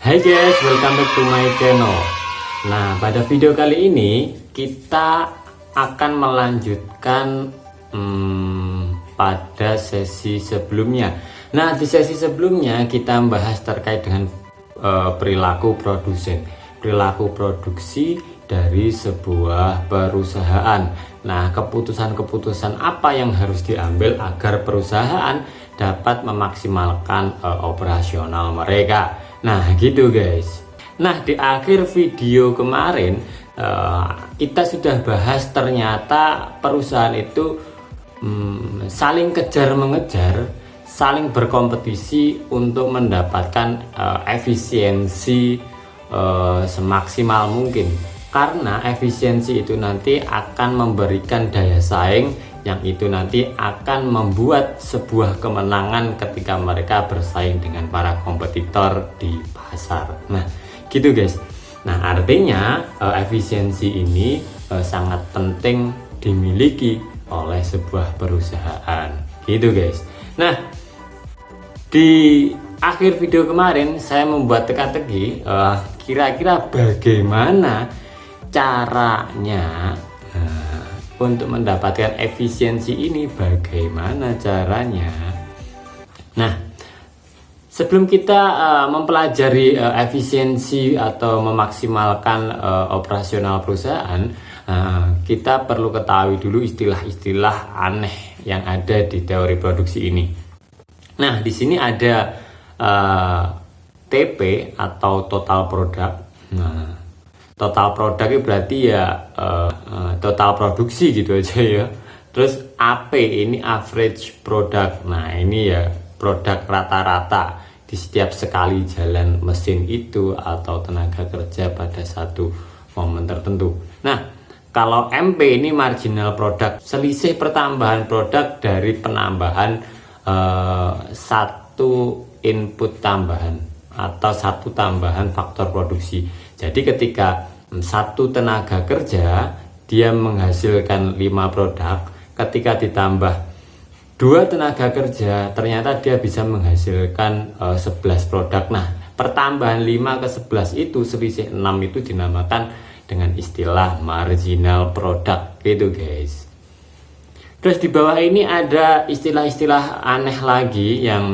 Hai guys, welcome back to my channel. Nah, pada video kali ini kita akan melanjutkan pada sesi sebelumnya. Nah, di sesi sebelumnya kita membahas terkait dengan perilaku produsen, perilaku produksi dari sebuah perusahaan. Nah, keputusan-keputusan apa yang harus diambil agar perusahaan dapat memaksimalkan operasional mereka. Nah gitu guys. Nah di akhir video kemarin kita sudah bahas ternyata perusahaan itu saling kejar mengejar, saling berkompetisi untuk mendapatkan efisiensi semaksimal mungkin. Karena efisiensi itu nanti akan memberikan daya saing yang itu nanti akan membuat sebuah kemenangan ketika mereka bersaing dengan para kompetitor di pasar. Nah gitu guys. Nah artinya efisiensi ini sangat penting dimiliki oleh sebuah perusahaan gitu guys. Nah di akhir video kemarin saya membuat teka-teki kira-kira bagaimana caranya untuk mendapatkan efisiensi ini, bagaimana caranya. Nah sebelum kita mempelajari efisiensi atau memaksimalkan operasional perusahaan, kita perlu ketahui dulu istilah-istilah aneh yang ada di teori produksi ini. Nah di sini ada TP atau total product. Nah total produk itu berarti ya total produksi gitu aja ya. Terus AP ini average product. Nah ini ya produk rata-rata di setiap sekali jalan mesin itu atau tenaga kerja pada satu momen tertentu. Nah kalau MP ini marginal product, selisih pertambahan produk dari penambahan satu input tambahan atau satu tambahan faktor produksi. Jadi ketika satu tenaga kerja dia menghasilkan 5 produk, ketika ditambah 2 tenaga kerja ternyata dia bisa menghasilkan 11 produk. Nah pertambahan 5 ke 11 itu selisih 6 itu dinamakan dengan istilah marginal product gitu guys. Terus di bawah ini ada istilah-istilah aneh lagi yang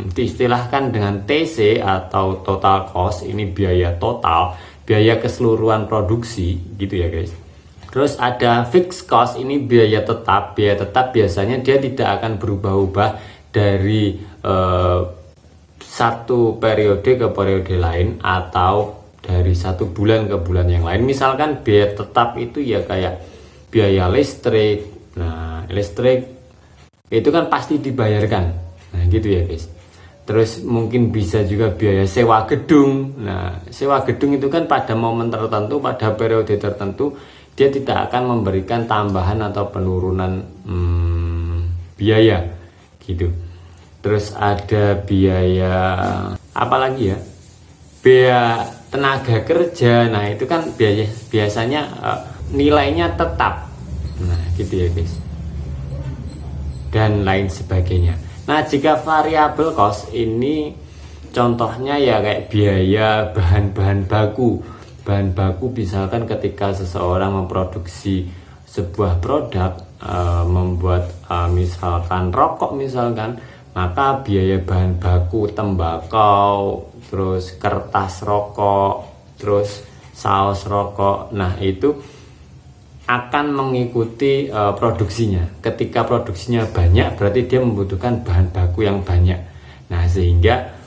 diistilahkan dengan TC atau total cost. Ini biaya total, biaya keseluruhan produksi gitu ya guys. Terus ada fixed cost, ini biaya tetap. Biaya tetap biasanya dia tidak akan berubah-ubah dari satu periode ke periode lain atau dari satu bulan ke bulan yang lain. Misalkan biaya tetap itu ya kayak biaya listrik. Nah listrik itu kan pasti dibayarkan. Nah gitu ya guys. Terus mungkin bisa juga biaya sewa gedung. Nah sewa gedung itu kan pada momen tertentu, pada periode tertentu dia tidak akan memberikan tambahan atau penurunan biaya gitu. Terus ada biaya apa lagi ya, biaya tenaga kerja. Nah itu kan biasanya nilainya tetap. Nah gitu ya guys, dan lain sebagainya. Nah jika variabel cost ini contohnya ya kayak biaya bahan-bahan baku. Bahan baku misalkan ketika seseorang memproduksi sebuah produk, membuat misalkan rokok misalkan, maka biaya bahan baku tembakau, terus kertas rokok, terus saus rokok, nah itu akan mengikuti produksinya. Ketika produksinya banyak berarti dia membutuhkan bahan baku yang banyak. Nah sehingga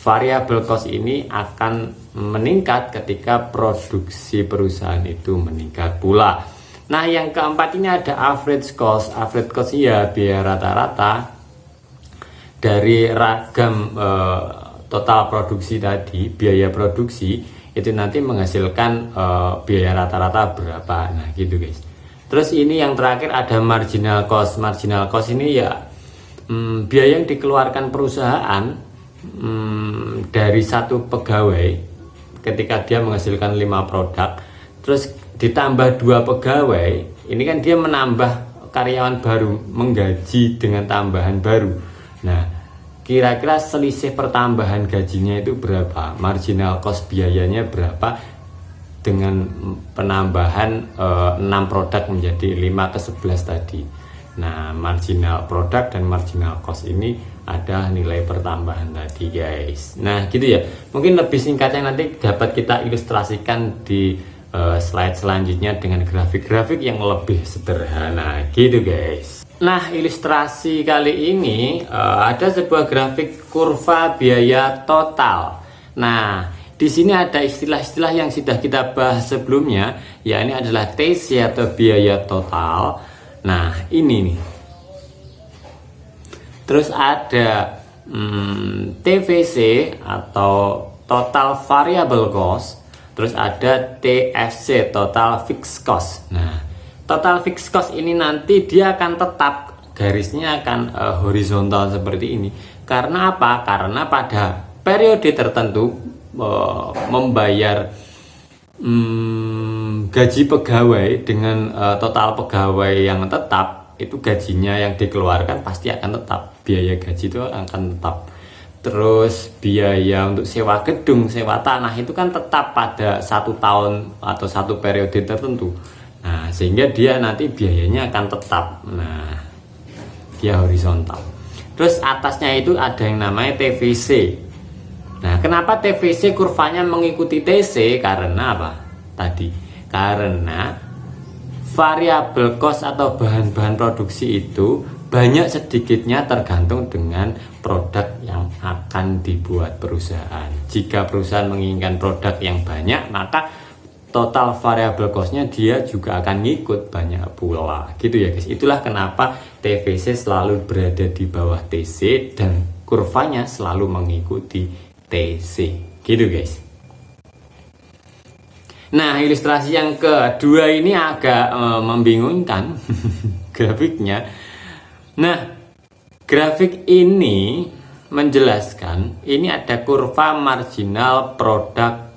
variabel cost ini akan meningkat ketika produksi perusahaan itu meningkat pula. Nah yang keempat ini ada average cost. Average cost ya biaya rata-rata dari ragam total produksi tadi, biaya produksi itu nanti menghasilkan biaya rata-rata berapa. Nah gitu guys. Terus ini yang terakhir ada marginal cost. Marginal cost ini ya biaya yang dikeluarkan perusahaan dari satu pegawai ketika dia menghasilkan 5 produk, terus ditambah 2 pegawai. Ini kan dia menambah karyawan baru, menggaji dengan tambahan baru. Nah kira-kira selisih pertambahan gajinya itu berapa, marginal cost biayanya berapa dengan penambahan 6 produk menjadi 5 ke 11 tadi. Nah, marginal produk dan marginal cost ini ada nilai pertambahan tadi, guys. Nah, gitu ya. Mungkin lebih singkatnya nanti dapat kita ilustrasikan di slide selanjutnya dengan grafik-grafik yang lebih sederhana, gitu, guys. Nah, ilustrasi kali ini ada sebuah grafik kurva biaya total. Nah, di sini ada istilah-istilah yang sudah kita bahas sebelumnya, ya ini adalah TC atau biaya total. Nah, ini nih. Terus ada TVC atau total variable cost. Terus ada TFC, total fixed cost. Nah, total fixed cost ini nanti dia akan tetap garisnya akan horizontal seperti ini. Karena apa? Karena pada periode tertentu membayar gaji pegawai dengan total pegawai yang tetap, itu gajinya yang dikeluarkan pasti akan tetap, biaya gaji itu akan tetap. Terus biaya untuk sewa gedung, sewa tanah itu kan tetap pada 1 tahun atau 1 periode tertentu. Nah, sehingga dia nanti biayanya akan tetap. Nah, dia horizontal. Terus atasnya itu ada yang namanya TVC. Nah, kenapa TVC kurvanya mengikuti TC? Karena apa? Tadi, karena variabel cost atau bahan-bahan produksi itu banyak sedikitnya tergantung dengan produk yang akan dibuat perusahaan. Jika perusahaan menginginkan produk yang banyak, maka total variable cost-nya dia juga akan ngikut banyak pula. Gitu ya, guys. Itulah kenapa TVC selalu berada di bawah TC dan kurvanya selalu mengikuti TC. Gitu, guys. Nah, ilustrasi yang kedua ini agak membingungkan grafiknya. Nah, grafik ini menjelaskan ini ada kurva marginal produk.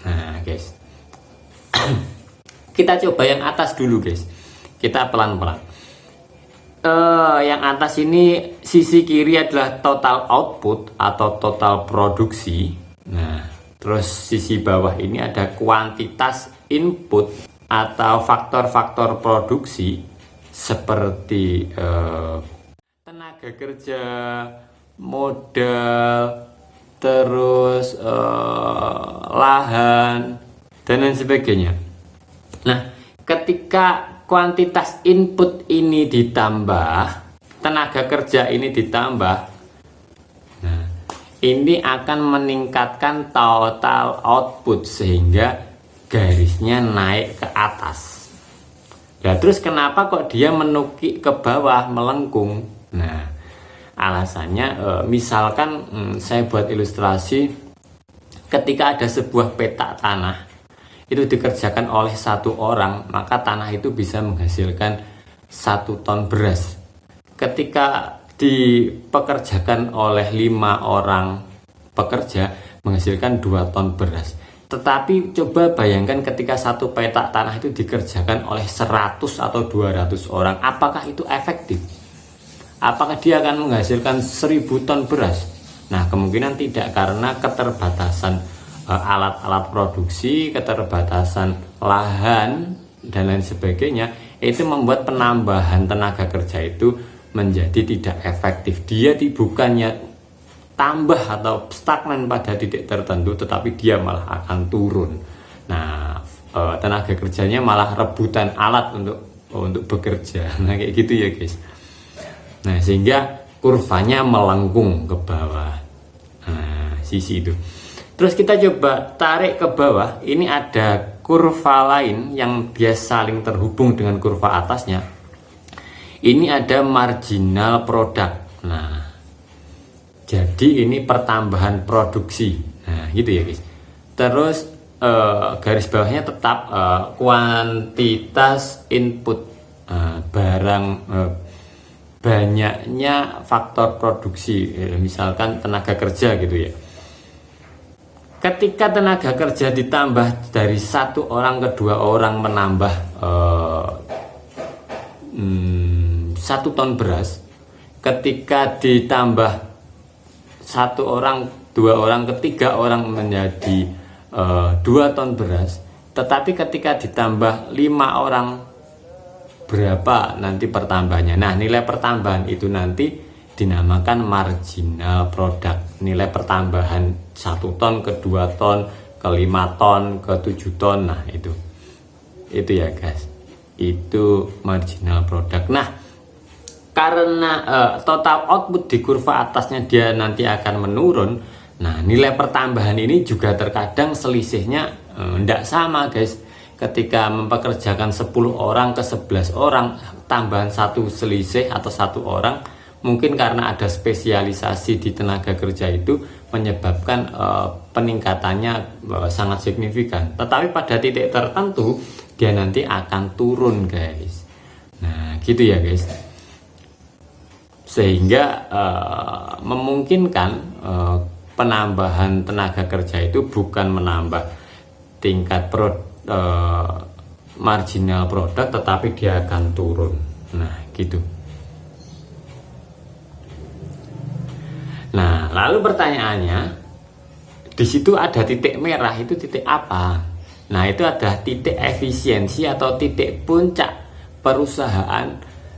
Nah, guys. Kita coba yang atas dulu, guys. Kita pelan-pelan. Yang atas ini sisi kiri adalah total output atau total produksi. Nah, terus sisi bawah ini ada kuantitas input atau faktor-faktor produksi seperti tenaga kerja, modal, terus lahan, dan lain sebagainya. Nah, ketika kuantitas input ini ditambah, tenaga kerja ini ditambah, nah, ini akan meningkatkan total output sehingga garisnya naik ke atas. Nah, terus kenapa kok dia menukik ke bawah, melengkung? Nah, alasannya misalkan saya buat ilustrasi, ketika ada sebuah petak tanah itu dikerjakan oleh 1 orang, maka tanah itu bisa menghasilkan 1 ton beras. Ketika dipekerjakan oleh 5 orang pekerja, menghasilkan 2 ton beras. Tetapi coba bayangkan ketika 1 petak tanah itu dikerjakan oleh 100 atau 200 orang, apakah itu efektif? Apakah dia akan menghasilkan 1000 ton beras? Nah, kemungkinan tidak, karena keterbatasan alat-alat produksi, keterbatasan lahan, dan lain sebagainya, itu membuat penambahan tenaga kerja itu menjadi tidak efektif. Dia bukannya tambah atau stagnan pada titik tertentu, tetapi dia malah akan turun. Nah, tenaga kerjanya malah rebutan alat untuk bekerja. Nah, kayak gitu ya, guys. Nah, sehingga kurvanya melengkung ke bawah. Nah, sisi itu. Terus kita coba tarik ke bawah. Ini ada kurva lain yang dia saling terhubung dengan kurva atasnya. Ini ada marginal produk. Nah, jadi ini pertambahan produksi. Nah, gitu ya, guys. Terus garis bawahnya tetap kuantitas input barang, banyaknya faktor produksi, misalkan tenaga kerja gitu ya. Ketika tenaga kerja ditambah dari 1 orang ke 2 orang menambah 1 ton beras, ketika ditambah satu orang, dua orang, ketiga orang menjadi 2 ton beras, tetapi ketika ditambah 5 orang, berapa nanti pertambahannya? Nah, nilai pertambahan itu nanti dinamakan marginal product. Nilai pertambahan 1 ton ke 2 ton ke 5 ton ke 7 ton. Nah, itu ya guys, itu marginal product. Nah, karena total output di kurva atasnya dia nanti akan menurun. Nah, nilai pertambahan ini juga terkadang selisihnya tidak sama guys. Ketika mempekerjakan 10 orang ke 11 orang, tambahan satu selisih atau 1 orang, mungkin karena ada spesialisasi di tenaga kerja itu menyebabkan peningkatannya sangat signifikan. Tetapi pada titik tertentu dia nanti akan turun guys. Nah, gitu ya guys. Sehingga memungkinkan penambahan tenaga kerja itu bukan menambah tingkat marginal produk, tetapi dia akan turun. Nah, gitu. Nah, lalu pertanyaannya, di situ ada titik merah, itu titik apa? Nah, itu adalah titik efisiensi atau titik puncak perusahaan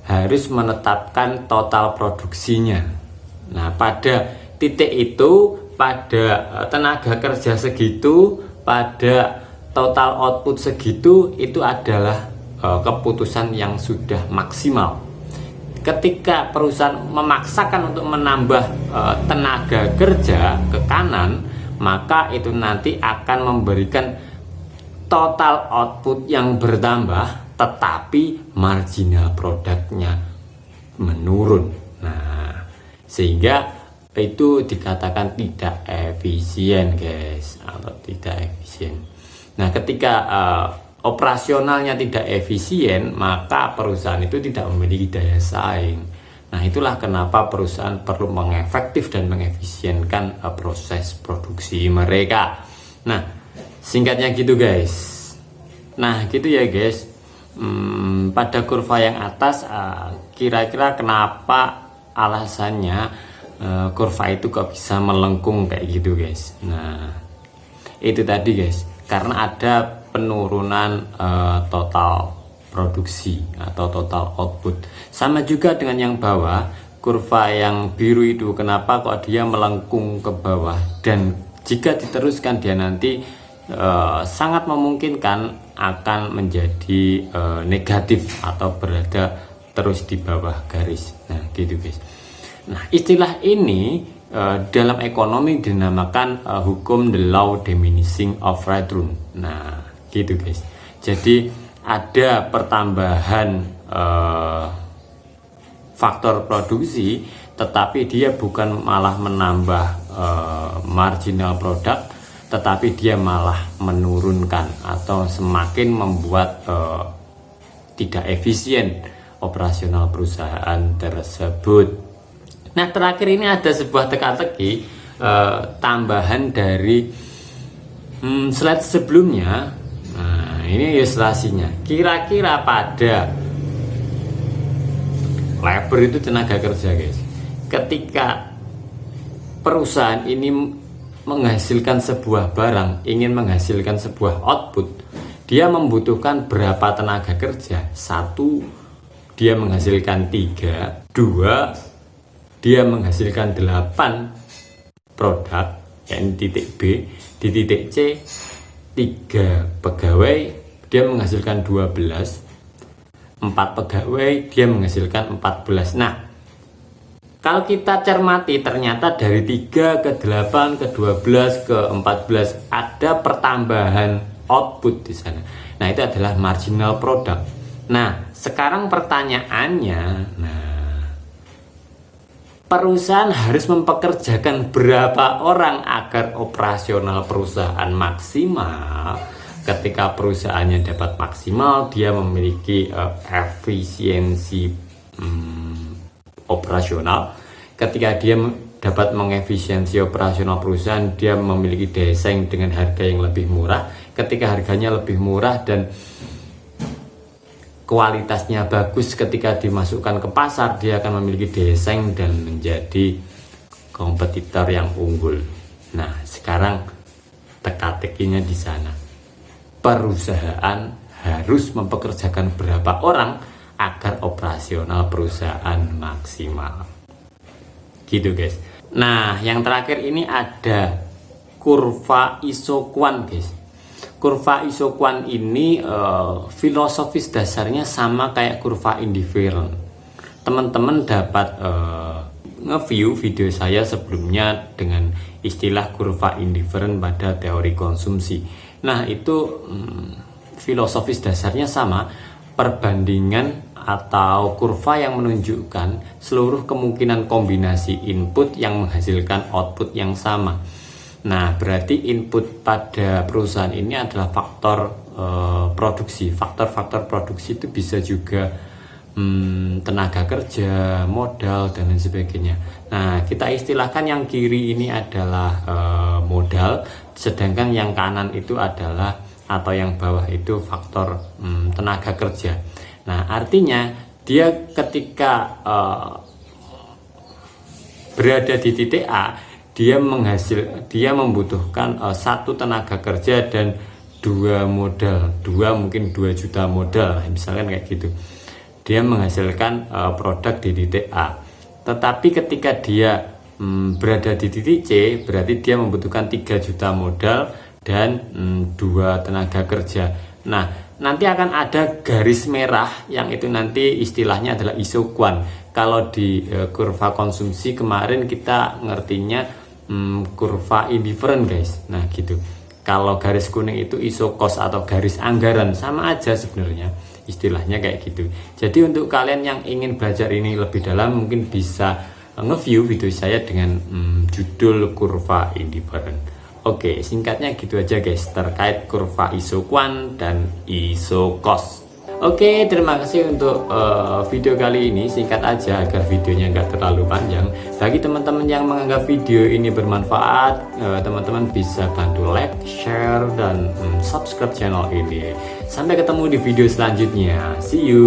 harus menetapkan total produksinya. Nah, pada titik itu, pada tenaga kerja segitu, pada total output segitu, itu adalah keputusan yang sudah maksimal. Ketika perusahaan memaksakan untuk menambah tenaga kerja ke kanan, maka itu nanti akan memberikan total output yang bertambah, tetapi marginal produknya menurun. Nah, sehingga itu dikatakan tidak efisien guys, atau tidak efisien. Nah, ketika operasionalnya tidak efisien, maka perusahaan itu tidak memiliki daya saing. Nah, itulah kenapa perusahaan perlu mengefektif dan mengefisienkan proses produksi mereka. Nah, singkatnya gitu guys. Nah, gitu ya guys. Pada kurva yang atas, kira-kira kenapa alasannya kurva itu kok bisa melengkung kayak gitu guys. Nah, itu tadi guys, karena ada penurunan total produksi atau total output. Sama juga dengan yang bawah, kurva yang biru itu, kenapa kok dia melengkung ke bawah, dan jika diteruskan dia nanti sangat memungkinkan akan menjadi negatif atau berada terus di bawah garis. Nah, gitu guys. Nah, istilah ini dalam ekonomi dinamakan hukum the law diminishing of return. Nah, gitu guys. Jadi ada pertambahan faktor produksi, tetapi dia bukan malah menambah marginal product, tetapi dia malah menurunkan atau semakin membuat tidak efisien operasional perusahaan tersebut. Nah, terakhir ini ada sebuah teka-teki tambahan dari slide sebelumnya. Nah, ini ilustrasinya. Kira-kira pada labor itu tenaga kerja guys, ketika perusahaan ini menghasilkan sebuah barang, ingin menghasilkan sebuah output, dia membutuhkan berapa tenaga kerja? 1, dia menghasilkan 3, 2, dia menghasilkan 8 produk, yakni titik B. Di titik C 3 pegawai, dia menghasilkan 12, 4 pegawai, dia menghasilkan 14. Nah, kalau kita cermati, ternyata dari 3 ke 8 ke 12 ke 14 ada pertambahan output di sana. Nah, itu adalah marginal product. Nah, sekarang pertanyaannya, perusahaan harus mempekerjakan berapa orang agar operasional perusahaan maksimal? Ketika perusahaannya dapat maksimal, dia memiliki efisiensi operasional. Ketika dia dapat mengefisiensi operasional perusahaan, dia memiliki daya saing dengan harga yang lebih murah. Ketika harganya lebih murah dan kualitasnya bagus, ketika dimasukkan ke pasar, dia akan memiliki daya saing dan menjadi kompetitor yang unggul. Nah, sekarang teka-tekinya di sana. Perusahaan harus mempekerjakan berapa orang agar operasional perusahaan maksimal. Gitu guys. Nah, yang terakhir ini ada kurva isoquant guys. Kurva isoquant ini filosofis dasarnya sama kayak kurva indifferent. Teman-teman dapat nge-view video saya sebelumnya dengan istilah kurva indifferent pada teori konsumsi. Nah, itu filosofis dasarnya sama, perbandingan atau kurva yang menunjukkan seluruh kemungkinan kombinasi input yang menghasilkan output yang sama. Nah, berarti input pada perusahaan ini adalah faktor produksi. Faktor-faktor produksi itu bisa juga tenaga kerja, modal, dan lain sebagainya. Nah, kita istilahkan yang kiri ini adalah modal, sedangkan yang kanan itu adalah, atau yang bawah itu faktor tenaga kerja. Nah, artinya dia ketika berada di titik A, dia membutuhkan satu tenaga kerja dan 2 modal, mungkin 2 juta modal, misalkan kayak gitu. Dia menghasilkan produk di titik A. Tetapi ketika dia berada di titik C, berarti dia membutuhkan 3 juta modal dan 2 tenaga kerja. Nah, nanti akan ada garis merah yang itu nanti istilahnya adalah isoquant. Kalau di kurva konsumsi kemarin kita ngertinya kurva indifferent guys. Nah, gitu. Kalau garis kuning itu isokos atau garis anggaran, sama aja sebenarnya. Istilahnya kayak gitu. Jadi untuk kalian yang ingin belajar ini lebih dalam, mungkin bisa nge-view video saya dengan judul kurva indifferent. Oke, singkatnya gitu aja guys terkait kurva isoquant dan isokos. Oke, terima kasih untuk video kali ini. Singkat aja agar videonya nggak terlalu panjang. Bagi teman-teman yang menganggap video ini bermanfaat, teman-teman bisa bantu like, share, dan subscribe channel ini. Sampai ketemu di video selanjutnya. See you.